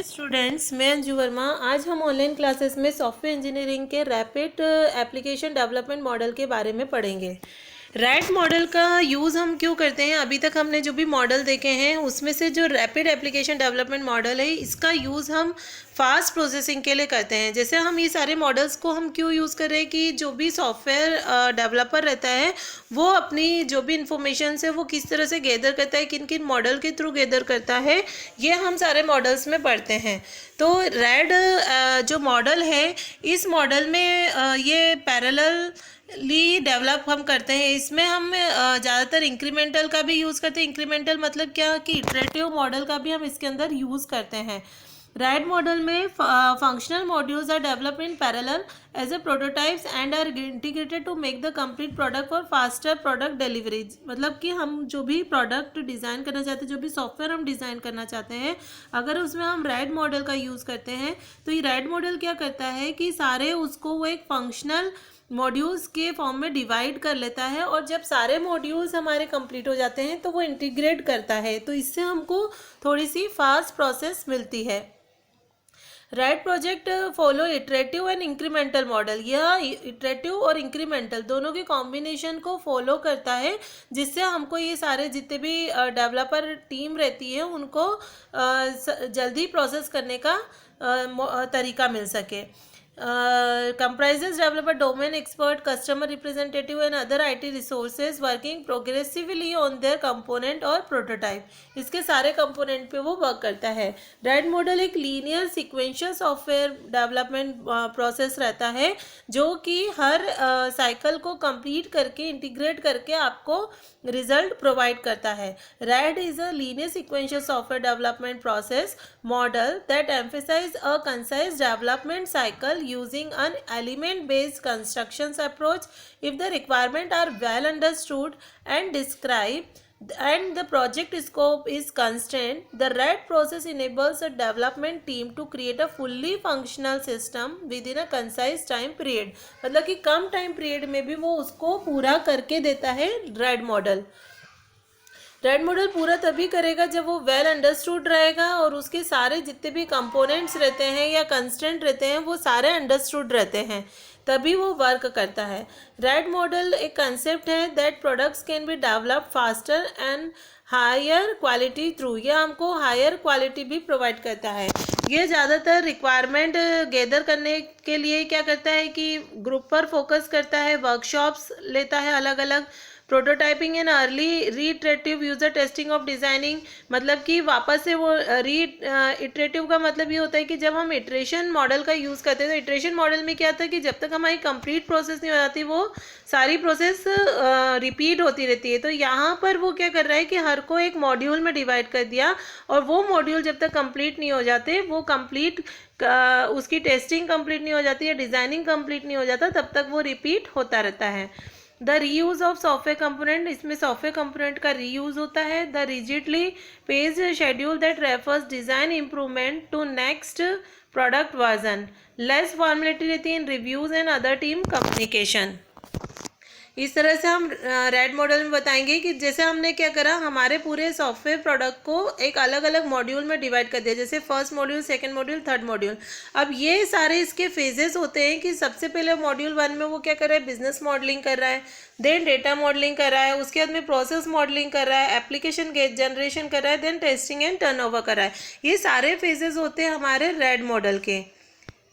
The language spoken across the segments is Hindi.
हेलो स्टूडेंट्स, मैं अंजू वर्मा। आज हम ऑनलाइन क्लासेस में सॉफ्टवेयर इंजीनियरिंग के रैपिड एप्लीकेशन डेवलपमेंट मॉडल के बारे में पढ़ेंगे। रैट मॉडल का यूज़ हम क्यों करते हैं? अभी तक हमने जो भी मॉडल देखे हैं उसमें से जो रैपिड एप्लीकेशन डेवलपमेंट मॉडल है, इसका यूज़ हम फास्ट प्रोसेसिंग के लिए करते हैं। जैसे हम ये सारे मॉडल्स को हम क्यों यूज़ कर रहे हैं कि जो भी सॉफ्टवेयर डेवलपर रहता है वो अपनी जो भी इंफॉर्मेशन है वो किस तरह से गैदर करता है, किन किन मॉडल के थ्रू गैदर करता है, ये हम सारे मॉडल्स में पढ़ते हैं। तो रैड जो मॉडल है, इस मॉडल में ये पैरेलली डेवलप हम करते हैं। इसमें हम ज़्यादातर इंक्रीमेंटल का भी यूज़ करते हैं। इंक्रीमेंटल मतलब क्या कि इटरेटिव मॉडल का भी हम इसके अंदर यूज़ करते हैं। रैड मॉडल में functional modules are developed in parallel as a prototypes and are integrated to make the complete product for faster product deliveries. मतलब कि हम जो भी प्रोडक्ट डिज़ाइन करना चाहते हैं, जो भी सॉफ्टवेयर हम डिज़ाइन करना चाहते हैं, अगर उसमें हम रैड मॉडल का यूज़ करते हैं तो ये रैड मॉडल क्या करता है कि सारे उसको वो एक फंक्शनल मॉड्यूल्स के फॉर्म में डिवाइड कर लेता है, और जब सारे मॉड्यूल्स हमारे कंप्लीट हो जाते हैं तो वो इंटीग्रेट करता है। तो इससे हमको थोड़ी सी फास्ट प्रोसेस मिलती है। Red project follow iterative and incremental model. यह इटरेटिव और इंक्रीमेंटल दोनों के कॉम्बिनेशन को फॉलो करता है, जिससे हमको ये सारे जितने भी डेवलपर टीम रहती है उनको जल्दी प्रोसेस करने का तरीका मिल सके। Comprises developer, domain expert, customer representative and other IT resources working progressively on their component और prototype। इसके सारे component पे वो work करता है। रैड मॉडल एक linear sequential software development process रहता है, जो कि हर साइकिल को कंप्लीट करके इंटीग्रेट करके आपको रिजल्ट प्रोवाइड करता है। Red is a linear sequential software development process model that emphasize a concise development cycle using an element-based construction approach. If the requirements are well understood and described and the project scope is constant, the RAD process enables a development team to create a fully functional system within a concise time period। मतलब कि कम टाइम पीरियड में भी वो उसको पूरा करके देता है रैड मॉडल। रैड मॉडल पूरा तभी करेगा जब वो वेल अंडरस्टूड रहेगा और उसके सारे जितने भी कंपोनेंट्स रहते हैं या कंस्टेंट रहते हैं वो सारे अंडरस्टूड रहते हैं, तभी वो वर्क करता है। रैड मॉडल एक कंसेप्ट है that products can be develop faster and higher quality through. यह हमको हायर क्वालिटी भी प्रोवाइड करता है। ये ज़्यादातर रिक्वायरमेंट गैदर करने के लिए क्या करता है कि ग्रुप पर फोकस करता है, वर्कशॉप्स लेता है अलग अलग। Prototyping and early reiterative user testing of designing, मतलब कि वापस से वो इटरेटिव का मतलब ये होता है कि जब हम इटरेशन मॉडल का यूज़ करते हैं तो इटरेशन मॉडल में क्या था कि जब तक हमारी कंप्लीट प्रोसेस नहीं हो जाती वो सारी प्रोसेस रिपीट होती रहती है। तो यहाँ पर वो क्या कर रहा है कि हर को एक मॉड्यूल में डिवाइड कर दिया, और वो मॉड्यूल जब तक कंप्लीट नहीं हो जाते, वो कंप्लीट उसकी टेस्टिंग कंप्लीट नहीं हो जाती है, डिज़ाइनिंग कंप्लीट नहीं हो जाता, तब तक वो रिपीट होता रहता है। The reuse of software component, इसमें सॉफ्टवेयर कंपोनेंट का रीयूज़ होता है। The rigidly paced schedule that refers design improvement to next product version. Less formality रहती है in reviews and other team communication. इस तरह से हम रैड मॉडल में बताएंगे कि जैसे हमने क्या करा, हमारे पूरे सॉफ्टवेयर प्रोडक्ट को एक अलग अलग मॉड्यूल में डिवाइड कर दिया, जैसे first module, second module, third module. अब ये सारे इसके फेजेस होते हैं कि सबसे पहले मॉड्यूल 1 में वो क्या कर रहा है, बिजनेस मॉडलिंग कर रहा है, देन डेटा मॉडलिंग कर रहा है, उसके बाद में प्रोसेस मॉडलिंग कर रहा है, एप्लीकेशन जनरेशन कर रहा है, देन टेस्टिंग एंड टर्नओवर कर रहा है। ये सारे फेजेस होते हैं हमारे रैड मॉडल के।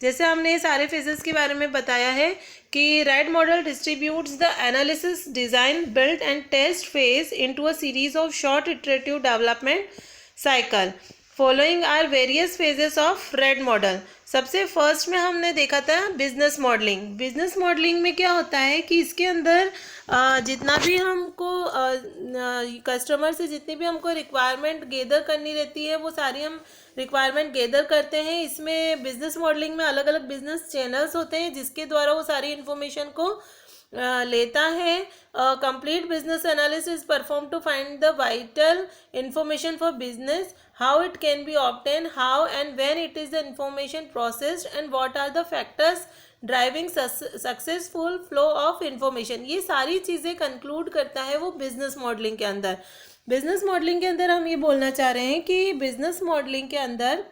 जैसे हमने ये सारे फेजेस के बारे में बताया है कि RAD model distributes the analysis, design, build and test phase into a series of short iterative development cycle. Following are various phases of RAD model. सबसे फर्स्ट में हमने देखा था बिजनेस मॉडलिंग। बिजनेस मॉडलिंग में क्या होता है कि इसके अंदर जितना भी हमको कस्टमर से जितनी भी हमको रिक्वायरमेंट गैदर करनी रहती है वो सारी हम रिक्वायरमेंट गैदर करते हैं। इसमें बिजनेस मॉडलिंग में अलग अलग बिजनेस चैनल्स होते हैं जिसके द्वारा वो सारी इन्फॉर्मेशन को लेता है। Complete business analysis perform to find the vital information for business, how it can be obtained, how and when it is the information processed and what are the factors driving successful flow of information. ये सारी चीज़ें कंक्लूड करता है वो बिजनेस मॉडलिंग के अंदर। बिजनेस मॉडलिंग के अंदर हम ये बोलना चाह रहे हैं कि बिजनेस मॉडलिंग के अंदर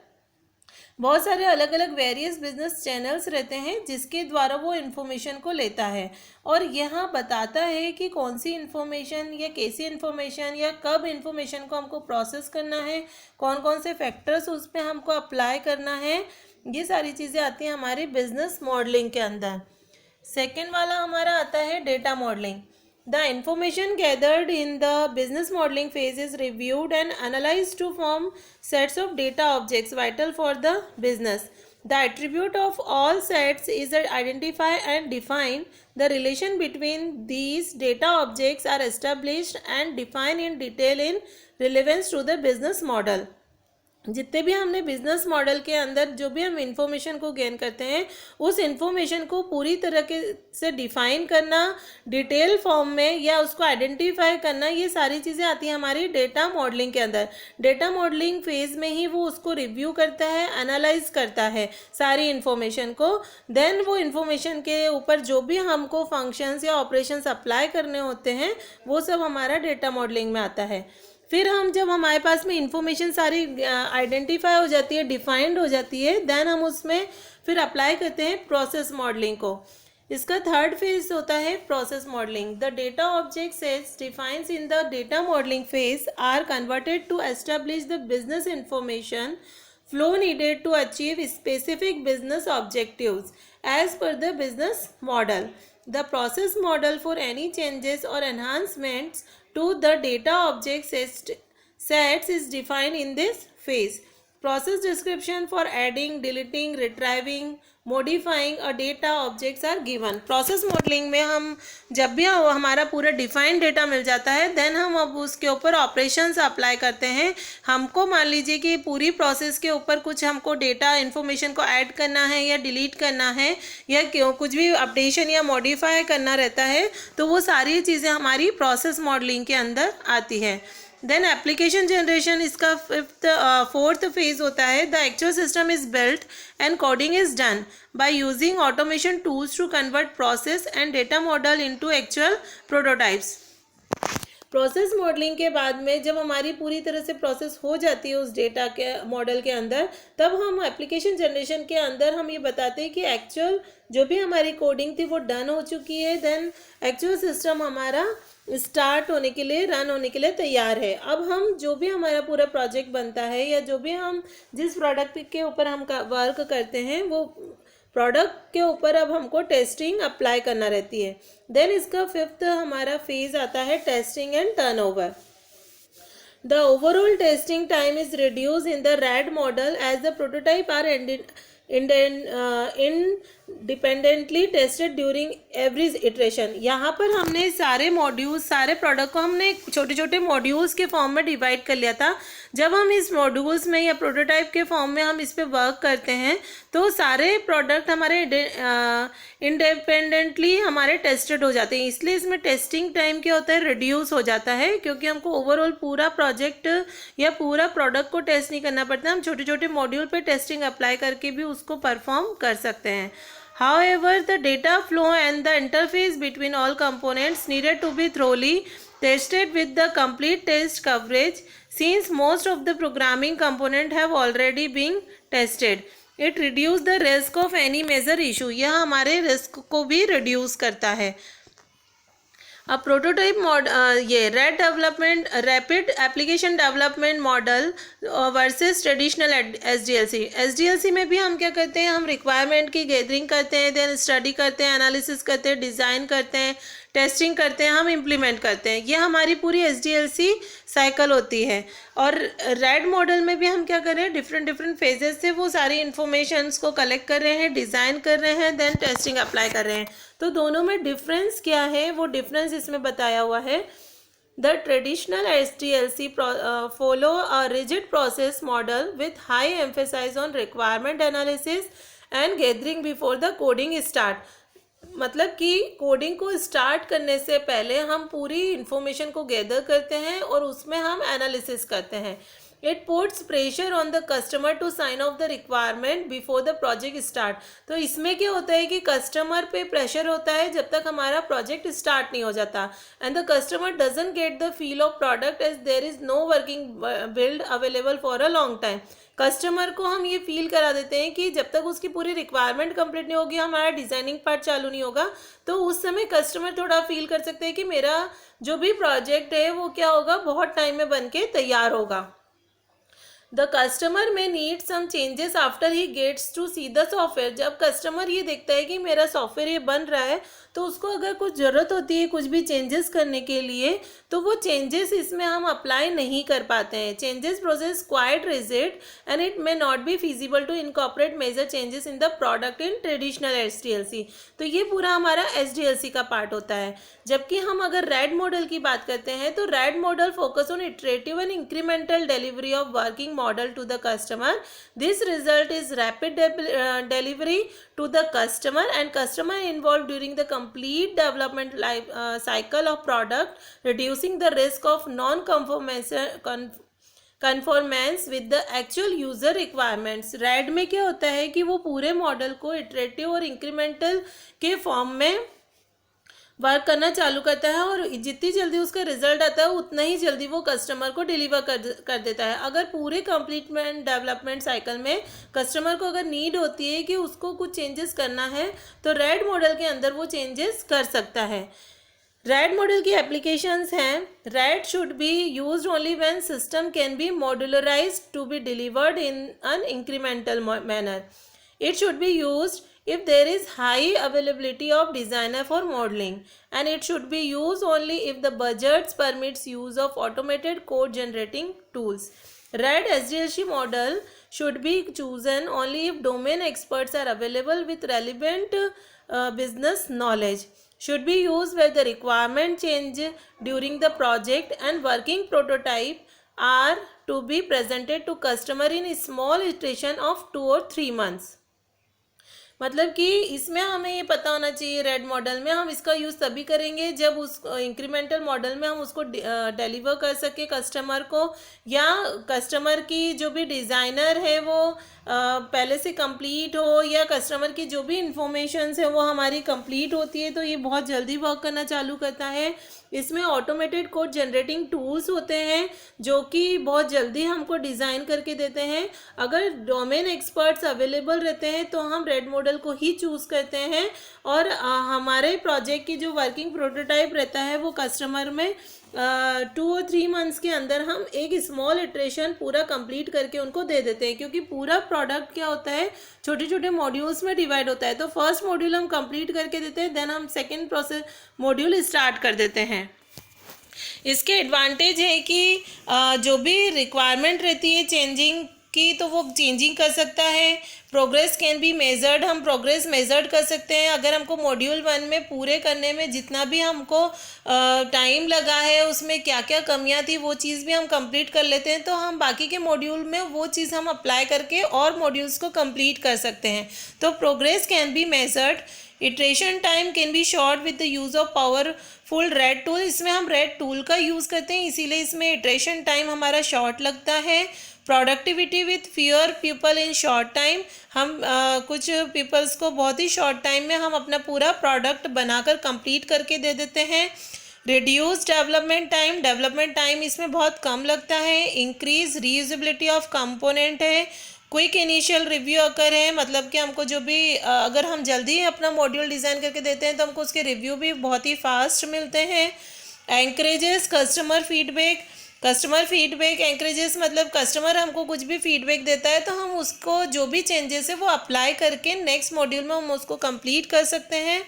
बहुत सारे अलग अलग वेरियस बिजनेस चैनल्स रहते हैं जिसके द्वारा वो इन्फॉर्मेशन को लेता है और यहाँ बताता है कि कौन सी इन्फॉर्मेशन या कैसी इन्फॉर्मेशन या कब इन्फॉर्मेशन को हमको प्रोसेस करना है, कौन कौन से फैक्टर्स उस पर हमको अप्लाई करना है, ये सारी चीज़ें आती हैं हमारी बिजनेस मॉडलिंग के अंदर। सेकेंड वाला हमारा आता है data modelling. The information gathered in the business modeling phase is reviewed and analyzed to form sets of data objects vital for the business. The attribute of all sets is to identify and define the relation between these data objects are established and defined in detail in relevance to the business model. जितने भी हमने बिजनेस मॉडल के अंदर जो भी हम इंफॉर्मेशन को गेन करते हैं उस इंफॉर्मेशन को पूरी तरह के से डिफाइन करना डिटेल फॉर्म में या उसको आइडेंटिफाई करना, ये सारी चीज़ें आती हैं हमारी डेटा मॉडलिंग के अंदर। डेटा मॉडलिंग फेज में ही वो उसको रिव्यू करता है, एनालाइज करता है सारी इन्फॉर्मेशन को। देन वो इन्फॉर्मेशन के ऊपर जो भी हमको फंक्शंस या ऑपरेशंस अप्लाई करने होते हैं वो सब हमारा डेटा मॉडलिंग में आता है। फिर हम जब हमारे पास में इंफॉर्मेशन सारी आइडेंटिफाई हो जाती है, डिफाइंड हो जाती है, देन हम उसमें फिर अप्लाई करते हैं प्रोसेस मॉडलिंग को। इसका थर्ड फेज होता है process modelling. The data object sets defines in the data modelling phase are converted to establish the business information flow needed to achieve specific business objectives as per the business model. The process model for any changes or enhancements to the data object sets is defined in this phase. Process description for adding, deleting, retrieving, modifying a data objects are given. Process modelling में हम जब भी हमारा पूरा डिफाइंड डेटा मिल जाता है देन हम अब उसके ऊपर ऑपरेशंस अप्लाई करते हैं। हमको मान लीजिए कि पूरी प्रोसेस के ऊपर कुछ हमको डेटा इन्फॉर्मेशन को ऐड करना है या डिलीट करना है या क्यों कुछ भी अपडेशन या मॉडिफाई करना रहता है, तो वो सारी चीज़ें हमारी प्रोसेस मॉडलिंग के अंदर आती है। देन एप्लीकेशन जनरेशन इसका फोर्थ फेज होता है। The actual system is built and coding is done by using automation tools to convert process and data model into actual prototypes. Process modelling के बाद में जब हमारी पूरी तरह से प्रोसेस हो जाती है उस डेटा के मॉडल के अंदर, तब हम एप्लीकेशन जनरेशन के अंदर हम ये बताते हैं कि एक्चुअल जो भी हमारी कोडिंग थी वो डन हो चुकी है। देन एक्चुअल सिस्टम हमारा स्टार्ट होने के लिए, रन होने के लिए तैयार है। अब हम जो भी हमारा पूरा प्रोजेक्ट बनता है या जो भी हम जिस प्रोडक्ट के ऊपर हम वर्क करते हैं वो प्रोडक्ट के ऊपर अब हमको टेस्टिंग अप्लाई करना रहती है। देन इसका फिफ्थ हमारा फेज आता है testing and turnover. The overall testing time is reduce in the RAD model as the prototype are independently tested during every iteration. यहाँ पर हमने सारे मॉड्यूल्स, सारे प्रोडक्ट को हमने छोटे छोटे मॉड्यूल्स के फॉर्म में डिवाइड कर लिया था। जब हम इस मॉड्यूल्स में या प्रोटोटाइप के फॉर्म में हम इस पर वर्क करते हैं तो सारे प्रोडक्ट हमारे इंडिपेंडेंटली हमारे टेस्टेड हो जाते हैं। इसलिए इसमें टेस्टिंग टाइम क्या होता है, रिड्यूस हो जाता है, क्योंकि हमको ओवरऑल पूरा प्रोजेक्ट या पूरा प्रोडक्ट को टेस्ट नहीं करना पड़ता। हम छोटे छोटे मॉड्यूल पे टेस्टिंग अप्लाई करके भी उसको परफॉर्म कर सकते हैं। However, the data flow and the interface between all components needed to be thoroughly tested with the complete test coverage, since most of the programming components have already been tested. It reduces the risk of any major issue. यह हमारे रिस्क को भी रिड्यूस करता है। अब प्रोटोटाइप ये rapid application development model versus traditional SDLC. SDLC में भी हम क्या करते हैं, हम रिक्वायरमेंट की गैदरिंग करते हैं, देन स्टडी करते हैं, एनालिसिस करते हैं, डिज़ाइन करते हैं, टेस्टिंग करते हैं, हम इम्प्लीमेंट करते हैं। ये हमारी पूरी एसडीएलसी साइकिल होती है। और रैड मॉडल में भी हम क्या कर रहे हैं, डिफरेंट फेजेस से वो सारी इन्फॉर्मेशंस को कलेक्ट कर रहे हैं, डिज़ाइन कर रहे हैं, देन टेस्टिंग अप्लाई कर रहे हैं। तो दोनों में डिफरेंस क्या है, वो डिफरेंस इसमें बताया हुआ है। The traditional SDLC follow a rigid process model with high emphasise on requirement analysis and gathering before the coding start. मतलब कि कोडिंग को स्टार्ट करने से पहले हम पूरी इन्फॉर्मेशन को गैदर करते हैं और उसमें हम एनालिसिस करते हैं। It puts pressure on the customer to sign off the requirement before the project start. तो इसमें क्या होता है कि कस्टमर पे प्रेशर होता है जब तक हमारा प्रोजेक्ट स्टार्ट नहीं हो जाता, and the customer doesn't get the feel of product as there is no working build available for a long time. Customer को हम ये फील करा देते हैं कि जब तक उसकी पूरी रिक्वायरमेंट कंप्लीट नहीं होगी, हमारा डिज़ाइनिंग पार्ट चालू नहीं होगा, तो उस समय कस्टमर थोड़ा फील कर सकते हैं कि मेरा जो भी प्रोजेक्ट है वो क्या होगा, बहुत टाइम में बन के तैयार होगा। The customer may need some changes after he gets to see the software. जब कस्टमर ये देखता है कि मेरा सॉफ्टवेयर ये बन रहा है, तो उसको अगर कुछ ज़रूरत होती है कुछ भी चेंजेस करने के लिए, तो वो चेंजेस इसमें हम अप्लाई नहीं कर पाते हैं। Changes process quite rigid and it may not be feasible to incorporate major changes in the product in traditional SDLC। तो ये पूरा हमारा SDLC का पार्ट होता है। जबकि हम अगर रैड मॉडल की बात करते हैं, तो RAD model focus on iterative and incremental delivery of working model to the customer. This result is rapid delivery to the customer and customer involved during the complete development life cycle of product, reducing the risk of conformance with the actual user requirements। Red में क्या होता है कि वो पूरे मॉडल को इटरेटिव और इंक्रीमेंटल के फॉर्म में वर्क करना चालू करता है, और जितनी जल्दी उसका रिजल्ट आता है उतना ही जल्दी वो कस्टमर को डिलीवर कर देता है। अगर पूरे कंप्लीटमेंट डेवलपमेंट साइकिल में कस्टमर को अगर नीड होती है कि उसको कुछ चेंजेस करना है, तो रैड मॉडल के अंदर वो चेंजेस कर सकता है। रैड मॉडल की एप्लीकेशंस हैं। RAD should be used only when system can be modularized to be delivered in an incremental manner. It should be used if there is high availability of designer for modeling, and it should be used only if the budgets permits use of automated code generating tools. RAD SDLC model should be chosen only if domain experts are available with relevant business knowledge. Should be used where the requirement change during the project and working prototype are to be presented to customer in a small iteration of 2 or 3 months। मतलब कि इसमें हमें ये पता होना चाहिए, रेड मॉडल में हम इसका यूज़ तभी करेंगे जब उस इंक्रीमेंटल मॉडल में हम उसको डिलीवर कर सके कस्टमर को, या कस्टमर की जो भी डिज़ाइनर है वो पहले से कंप्लीट हो, या कस्टमर की जो भी इंफॉर्मेशंस है वो हमारी कंप्लीट होती है, तो ये बहुत जल्दी वर्क करना चालू करता है। इसमें ऑटोमेटेड कोड जनरेटिंग टूल्स होते हैं जो कि बहुत जल्दी हमको डिज़ाइन करके देते हैं। अगर डोमेन एक्सपर्ट्स अवेलेबल रहते हैं तो हम रेड मॉडल को ही चूज़ करते हैं, और हमारे प्रोजेक्ट की जो वर्किंग प्रोटोटाइप रहता है वो कस्टमर में 2 और 3 मंथ्स के अंदर हम एक स्मॉल इटरेशन पूरा कंप्लीट करके उनको दे देते हैं, क्योंकि पूरा प्रोडक्ट क्या होता है छोटे छोटे मॉड्यूल्स में डिवाइड होता है। तो फर्स्ट मॉड्यूल हम कंप्लीट करके देते हैं, देन हम सेकेंड प्रोसेस मॉड्यूल स्टार्ट कर देते हैं। इसके एडवांटेज है कि जो भी रिक्वायरमेंट रहती है चेंजिंग की, तो वो चेंजिंग कर सकता है। प्रोग्रेस कैन बी मेजर्ड, हम प्रोग्रेस मेजर्ड कर सकते हैं। अगर हमको मॉड्यूल 1 में पूरे करने में जितना भी हमको टाइम लगा है, उसमें क्या क्या कमियां थी, वो चीज़ भी हम कंप्लीट कर लेते हैं, तो हम बाकी के मॉड्यूल में वो चीज़ हम अप्लाई करके और मॉड्यूल्स को कंप्लीट कर सकते हैं। तो progress can be measured. Iteration time can be short with the use of powerful red tool. इसमें हम रेड टूल का यूज़ करते हैं, इसीलिए इसमें इटरेशन टाइम हमारा शॉर्ट लगता है। Productivity with fewer people in short time, हम कुछ पीपल्स को बहुत ही शॉर्ट टाइम में हम अपना पूरा प्रोडक्ट बनाकर कंप्लीट करके दे देते हैं। रिड्यूस डेवलपमेंट टाइम इसमें बहुत कम लगता है। इंक्रीज रीयूजेबिलिटी ऑफ कंपोनेंट है। क्विक इनिशियल रिव्यू अकर है, मतलब कि हमको जो भी अगर हम जल्दी अपना मॉड्यूल डिज़ाइन करके देते हैं तो हमको उसके रिव्यू भी बहुत ही फास्ट मिलते हैं। एंकरेजेस कस्टमर फीडबैक एंकरेजेस, मतलब कस्टमर हमको कुछ भी फीडबैक देता है तो हम उसको जो भी चेंजेस है वो अप्लाई करके नेक्स्ट मॉड्यूल में हम उसको कंप्लीट कर सकते हैं।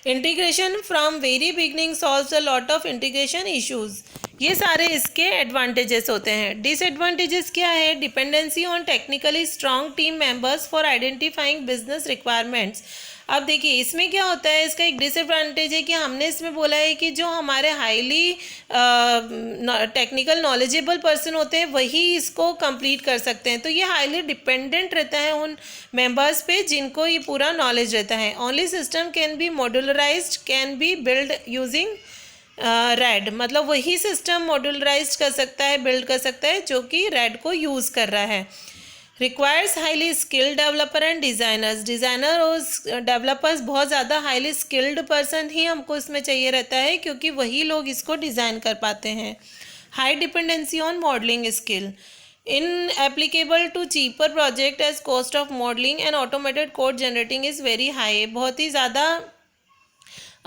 Integration from very beginning solves a lot of integration issues. ये सारे इसके एडवांटेजेस होते हैं। डिसएडवांटेजेस क्या है? Dependency on technically strong team members for identifying business requirements. अब देखिए इसमें क्या होता है, इसका एक डिसएडवांटेज है कि हमने इसमें बोला है कि जो हमारे हाईली टेक्निकल नॉलेजेबल पर्सन होते हैं वही इसको कंप्लीट कर सकते हैं, तो ये हाईली डिपेंडेंट रहता है उन मेंबर्स पे जिनको ये पूरा नॉलेज रहता है। Only system can be modularized, can be build using RAD, मतलब वही सिस्टम मॉड्यूलराइज कर सकता है, बिल्ड कर सकता है जो कि रैड को यूज़ कर रहा है। Requires highly skilled developer and designers, designer और डेवलपर्स बहुत ज़्यादा हाईली स्किल्ड पर्सन ही हमको इसमें चाहिए रहता है, क्योंकि वही लोग इसको डिज़ाइन कर पाते हैं। High dependency on modelling skill, inapplicable to cheaper project as cost of modelling and automated code generating is very high, बहुत ही ज़्यादा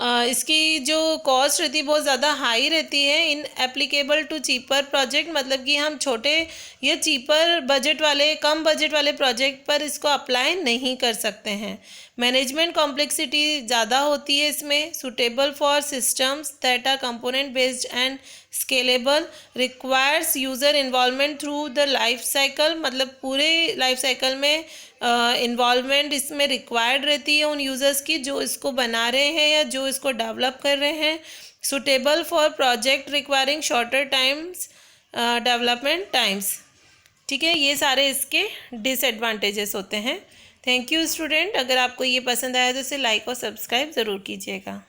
इसकी जो कॉस्ट रहती है बहुत ज़्यादा हाई रहती है। इन एप्लीकेबल टू चीपर प्रोजेक्ट, मतलब कि हम छोटे या चीपर बजट वाले, कम बजट वाले प्रोजेक्ट पर इसको अप्लाई नहीं कर सकते हैं। मैनेजमेंट कॉम्प्लेक्सिटी ज़्यादा होती है इसमें। Suitable for systems that R component based and scalable, requires user involvement through the life cycle, मतलब पूरे लाइफ साइकिल में इन्वॉल्वमेंट इसमें रिक्वायर्ड रहती है उन यूज़र्स की जो इसको बना रहे हैं या जो इसको डेवलप कर रहे हैं। Suitable for project requiring shorter times development times. ठीक है, ये सारे इसके डिसएडवांटेजेस होते हैं। थैंक यू स्टूडेंट, अगर आपको ये पसंद आया तो इसे लाइक और सब्सक्राइब ज़रूर कीजिएगा।